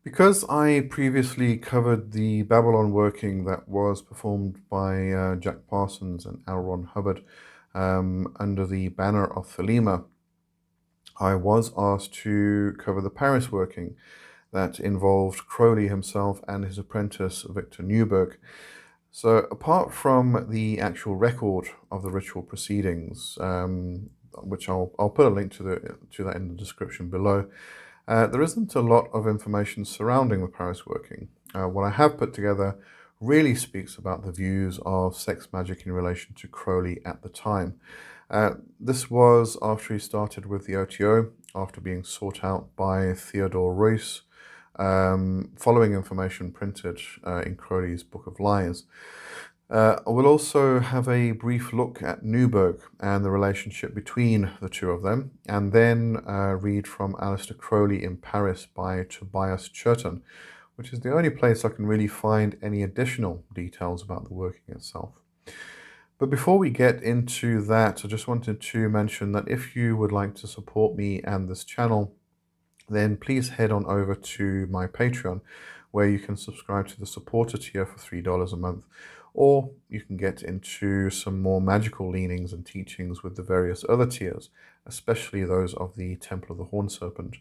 Because I previously covered the Babylon working that was performed by Jack Parsons and L. Ron Hubbard under the banner of Thelema, I was asked to cover the Paris working that involved Crowley himself and his apprentice Victor Neuberg. So, apart from the actual record of the ritual proceedings, which I'll put a link to that in the description below, there isn't a lot of information surrounding the Paris working. What I have put together really speaks about the views of sex magic in relation to Crowley at the time. This was after he started with the OTO, after being sought out by Theodore Royce, following information printed in Crowley's Book of Lies. I will also have a brief look at Neuberg and the relationship between the two of them, and then read from Aleister Crowley in Paris by Tobias Churton, which is the only place I can really find any additional details about the working itself. But before we get into that, I just wanted to mention that if you would like to support me and this channel, then please head on over to my Patreon, where you can subscribe to the supporter tier for $3 a month, or you can get into some more magical leanings and teachings with the various other tiers, especially those of the Temple of the Horn Serpent.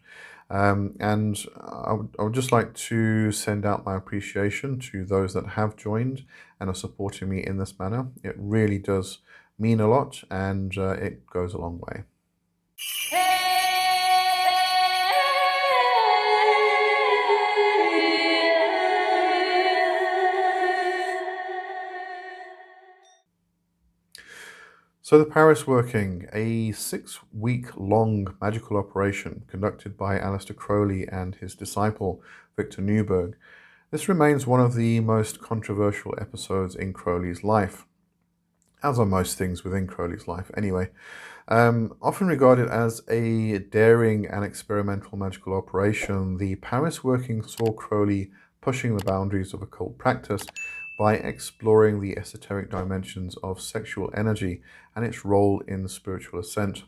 And I would just like to send out my appreciation to those that have joined and are supporting me in this manner. It really does mean a lot, and it goes a long way. So the Paris working, a 6-week-long magical operation conducted by Aleister Crowley and his disciple Victor Neuberg. This remains one of the most controversial episodes in Crowley's life, as are most things within Crowley's life anyway. Often regarded as a daring and experimental magical operation, the Paris working saw Crowley pushing the boundaries of occult practice by exploring the esoteric dimensions of sexual energy and its role in spiritual ascent.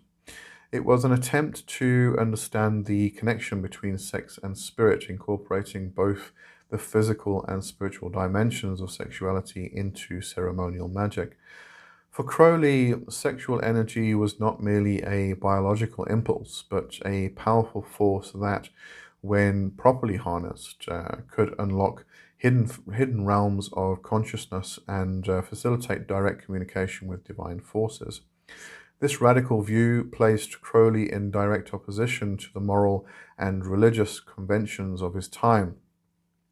It was an attempt to understand the connection between sex and spirit, incorporating both the physical and spiritual dimensions of sexuality into ceremonial magic. For Crowley, sexual energy was not merely a biological impulse, but a powerful force that, when properly harnessed, could unlock hidden realms of consciousness and facilitate direct communication with divine forces. This radical view placed Crowley in direct opposition to the moral and religious conventions of his time,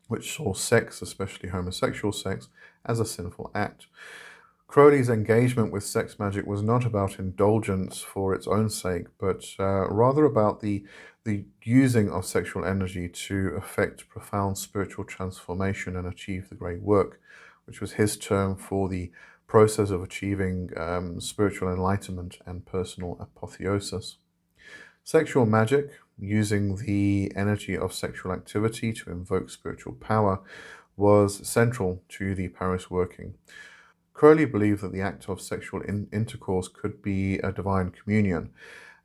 which saw sex, especially homosexual sex, as a sinful act. Crowley's engagement with sex magic was not about indulgence for its own sake, but rather about the using of sexual energy to effect profound spiritual transformation and achieve the great work, which was his term for the process of achieving spiritual enlightenment and personal apotheosis. Sexual magic, using the energy of sexual activity to invoke spiritual power, was central to the Paris working. Crowley believed that the act of sexual intercourse could be a divine communion,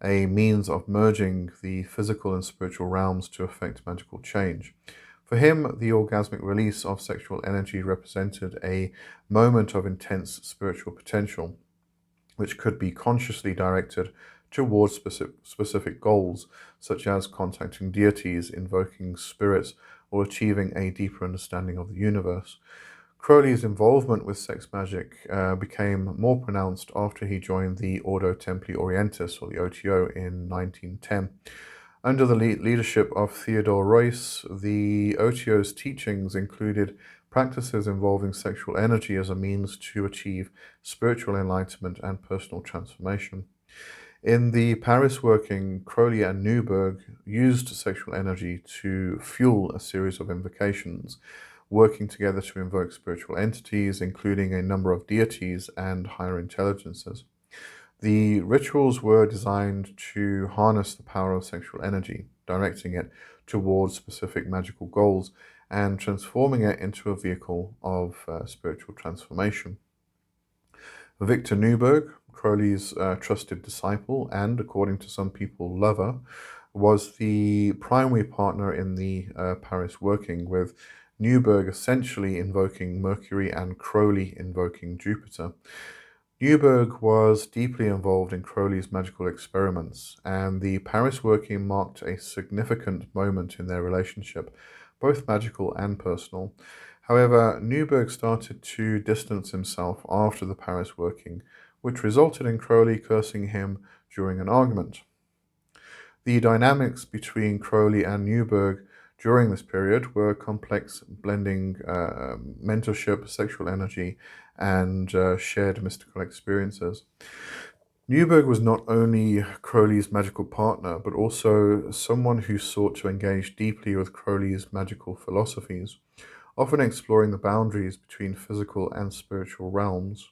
a means of merging the physical and spiritual realms to effect magical change. For him, the orgasmic release of sexual energy represented a moment of intense spiritual potential, which could be consciously directed towards specific goals, such as contacting deities, invoking spirits, or achieving a deeper understanding of the universe. Crowley's involvement with sex magic became more pronounced after he joined the Ordo Templi Orientis, or the OTO, in 1910. Under the leadership of Theodore Royce, the OTO's teachings included practices involving sexual energy as a means to achieve spiritual enlightenment and personal transformation. In the Paris working, Crowley and Neuberg used sexual energy to fuel a series of invocations, working together to invoke spiritual entities, including a number of deities and higher intelligences. The rituals were designed to harness the power of sexual energy, directing it towards specific magical goals and transforming it into a vehicle of spiritual transformation. Victor Neuberg, Crowley's trusted disciple and, according to some people, lover, was the primary partner in the Paris working, with Neuberg essentially invoking Mercury and Crowley invoking Jupiter. Neuberg was deeply involved in Crowley's magical experiments, and the Paris working marked a significant moment in their relationship, both magical and personal. However, Neuberg started to distance himself after the Paris working, which resulted in Crowley cursing him during an argument. The dynamics between Crowley and Neuberg during this period were complex, blending mentorship, sexual energy, and shared mystical experiences. Neuberg was not only Crowley's magical partner, but also someone who sought to engage deeply with Crowley's magical philosophies, often exploring the boundaries between physical and spiritual realms.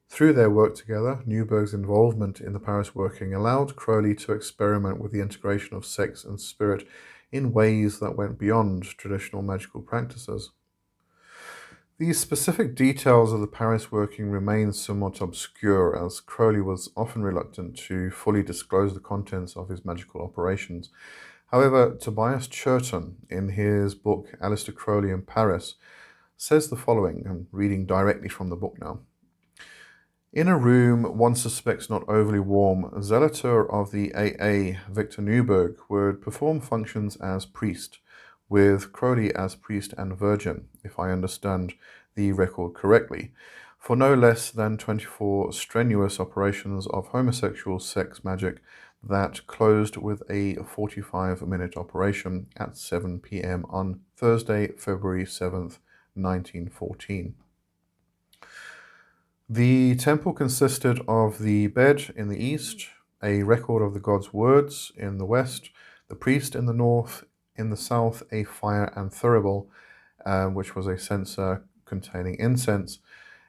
Through their work together, Neuberg's involvement in the Paris working allowed Crowley to experiment with the integration of sex and spirit in ways that went beyond traditional magical practices. These specific details of the Paris working remain somewhat obscure, as Crowley was often reluctant to fully disclose the contents of his magical operations. However, Tobias Churton, in his book Aleister Crowley in Paris, says the following. I'm reading directly from the book now. In a room one suspects not overly warm, Zelator of the AA, Victor Neuberg, would perform functions as priest, with Crowley as priest and virgin, if I understand the record correctly, for no less than 24 strenuous operations of homosexual sex magic that closed with a 45-minute operation at 7 p.m. on Thursday, February 7th, 1914. The temple consisted of the bed in the east, a record of the god's words in the west, the priest in the north, in the south a fire and thurible, which was a censer containing incense.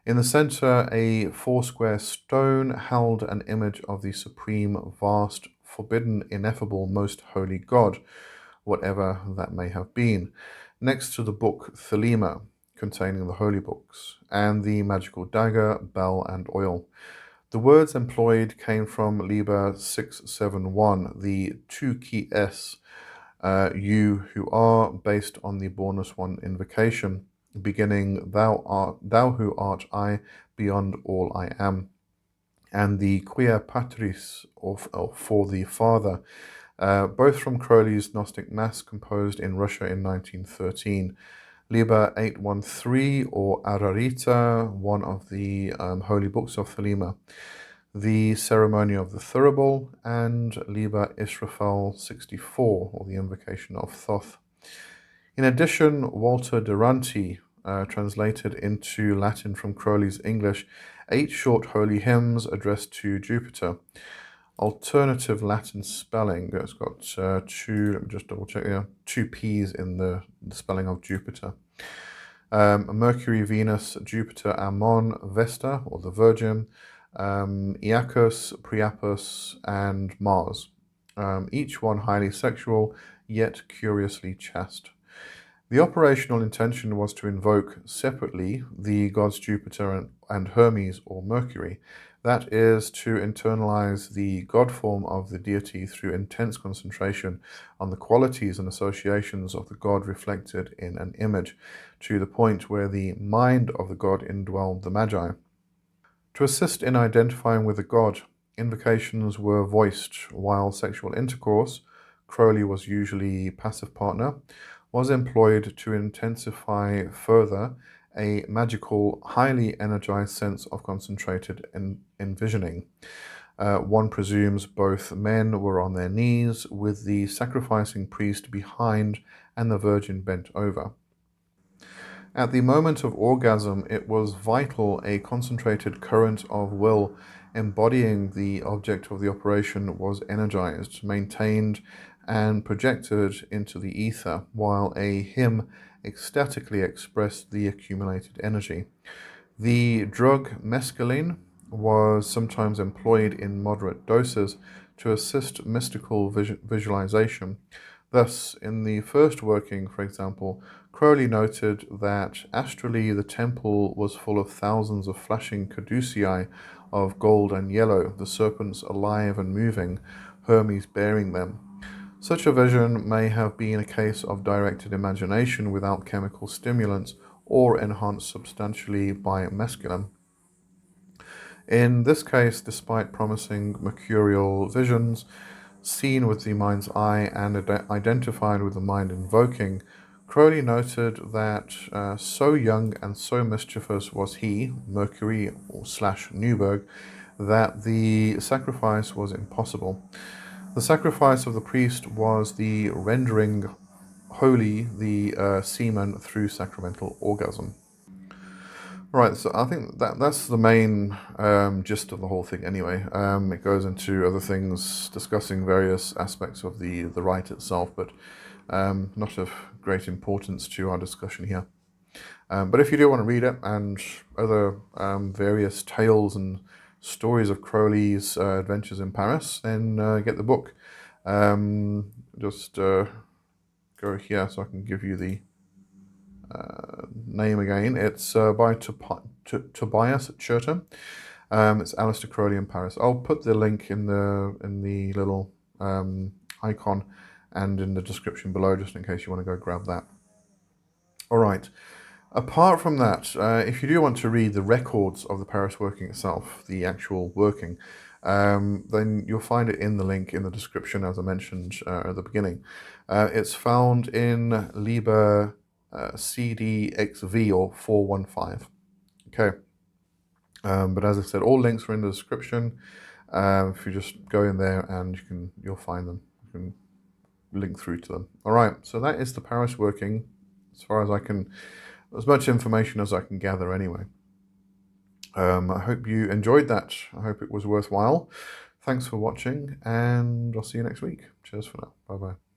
In the center, a foursquare stone held an image of the supreme, vast, forbidden, ineffable, most holy God, whatever that may have been, next to the book Thelema, containing the holy books, and the magical dagger, bell, and oil. The words employed came from Liber 671, the 2 key S, you who are, based on the Bornus 1 invocation, beginning thou who art I, beyond all I am, and the Quia Patris, for the Father, both from Crowley's Gnostic Mass composed in Russia in 1913. Liber 813, or Ararita, one of the holy books of Thelema, the ceremony of the thurible, and Liber Israfel 64, or the invocation of Thoth. In addition, Walter Duranty translated into Latin from Crowley's English 8 short holy hymns addressed to Jupiter. Alternative Latin spelling, it's got two, let me just double check here, 2 P's in the spelling of Jupiter. Mercury, Venus, Jupiter, Ammon, Vesta, or the Virgin, Iacchus, Priapus, and Mars. Each one highly sexual, yet curiously chaste. The operational intention was to invoke separately the gods Jupiter and Hermes, or Mercury, that is, to internalize the god form of the deity through intense concentration on the qualities and associations of the god reflected in an image, to the point where the mind of the god indwelled the Magi. To assist in identifying with the god, invocations were voiced, while sexual intercourse, Crowley was usually passive partner, was employed to intensify further a magical, highly energized sense of concentrated envisioning. One presumes both men were on their knees, with the sacrificing priest behind and the virgin bent over. At the moment of orgasm, it was vital a concentrated current of will embodying the object of the operation was energized, maintained, and projected into the ether, while a hymn ecstatically expressed the accumulated energy. The drug mescaline was sometimes employed in moderate doses to assist mystical visualization. Thus, in the first working, for example, Crowley noted that astrally the temple was full of thousands of flashing caduceae of gold and yellow, the serpents alive and moving, Hermes bearing them. Such a vision may have been a case of directed imagination without chemical stimulants or enhanced substantially by mescaline. In this case, despite promising mercurial visions, seen with the mind's eye and identified with the mind invoking, Crowley noted that so young and so mischievous was he, Mercury or slash Neuberg, that the sacrifice was impossible. The sacrifice of the priest was the rendering holy the semen through sacramental orgasm. Right, so I think that's the main gist of the whole thing anyway. It goes into other things, discussing various aspects of the rite itself, but not of great importance to our discussion here. But if you do want to read it and other various tales and stories of Crowley's adventures in Paris, then get the book. Just go here so I can give you the name again. It's by Tobias Churter. It's Aleister Crowley in Paris. I'll put the link in the little icon and in the description below, just in case you want to go grab that. All right. Apart from that, if you do want to read the records of the Paris working itself, the actual working, then you'll find it in the link in the description, as I mentioned at the beginning. It's found in Liber CDXV or 415. Okay. But as I said, all links are in the description. If you just go in there and you'll find them. You can link through to them. All right. So that is the Paris working, as far as I can, as much information as I can gather anyway. I hope you enjoyed that. I hope it was worthwhile. Thanks for watching, and I'll see you next week. Cheers for now. Bye-bye.